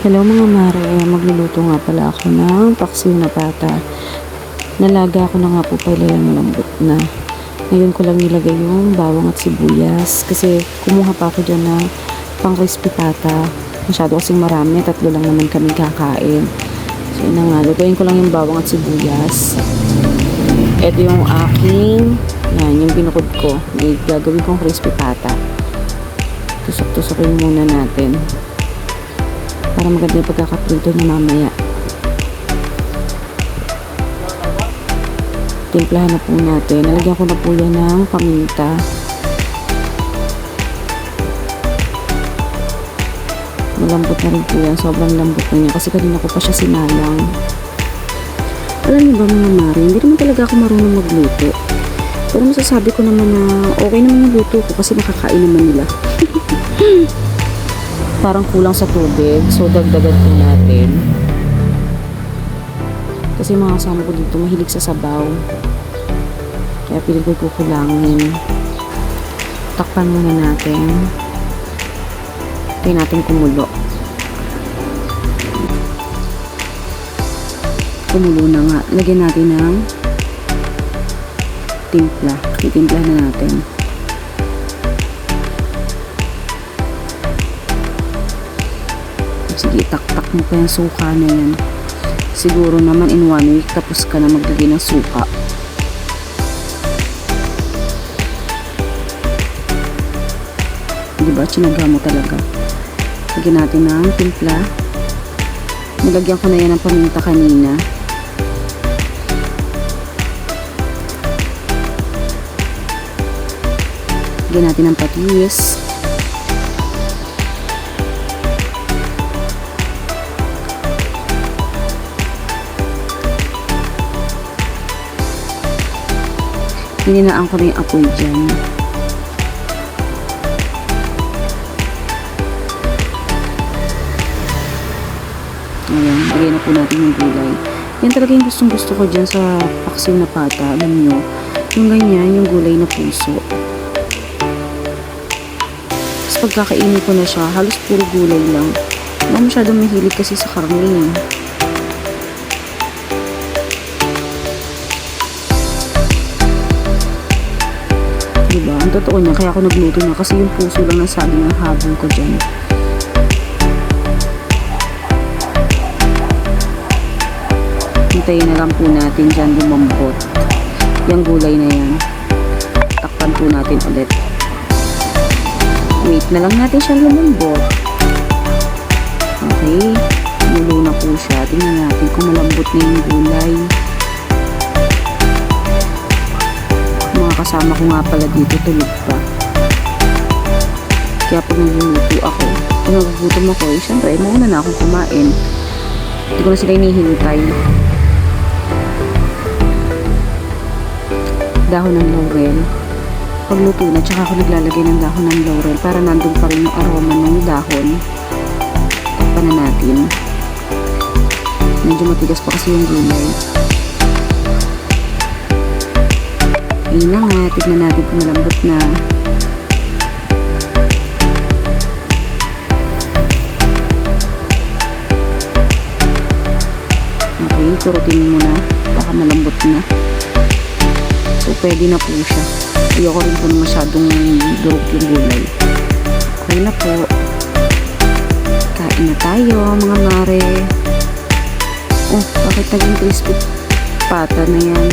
Hello mga mare, magluluto nga pala ako ng paksiw na pata. Nalaga ko na nga po pala yung malambot na. Ngayon ko lang nilagay yung bawang at sibuyas kasi kumuha pa ako dyan ng pang crispy pata. Masyado kasing marami, 3 lang naman kami kakain. So yun na nga, lutuin ko lang yung bawang at sibuyas. Ito yung aking, yan, yung binukod ko. Gagawin kong crispy pata. Tusok-tusokin muna natin para maganda yung pagkakaprito niya mamaya. Timplahan na po natin. Nalagyan ko na po yan ng paminta. Malambot na rin po yan. Sobrang lambot na niya kasi kanina ko pa siya sinalang. Alam niyo ba mga mare, hindi naman talaga ako marunong magluto. Pero masasabi ko naman na okay naman yung luto ko kasi nakakain naman nila. Parang kulang sa tubig, so dagdagan po natin kasi mga kasama ko dito mahilig sa sabaw, kaya piling ko kukulangin. Takpan muna natin, tayo natin kumulo na nga. Lagyan natin ng timpla, itimpla na natin. Sige, taktak mo pa yung suka na yan. Siguro naman in 1 week tapos ka na maglagay ng suka. Diba? Tsinaga mo talaga. Lagyan natin ng timpla. Nilagyan ko na yan ng paminta kanina. Lagyan natin ng patis. Hininaan ko na yung apoy dyan. Ayan, lagay na po natin yung gulay. Yan talaga yung gustong gusto ko dyan sa paksiw na pata. Alam nyo, yung ganyan, yung gulay na puso. Tapos pagkakainin ko na siya, halos puro gulay lang. Hindi masyadong mahilig kasi sa karne. Diba? Ang totoo niya, kaya ako nagluto na kasi yung puso lang ng saging ang habol ko dyan. Hintayin na lang po natin dyan lumambot yung gulay na yan. Takpan po natin ulit. Wait na lang natin siya lumambot. Okay, mulo na po siya. Tingnan natin kung malambot na yung gulay. Kasama ko nga pala dito, tulog pa. Kaya pag nagluluto ako, kung nagugutom ako, syempre, mauna na akong kumain. Hindi ko na sila inihintay. Dahon ng laurel. Pagluto na, tsaka ako naglalagay ng dahon ng laurel para nandun pa rin yung aroma ng dahon. Takpan na natin. Medyo matigas pa kasi yung gulay. Ayun na nga, tignan natin kung malambot na. Okay, kurutin mo na. Baka malambot na. So, pwede na po siya. Ayoko rin po na masyadong durog yung gulay. Okay na po. Kain na tayo, mga mare. Oh, bakit naging crispy pata na yan?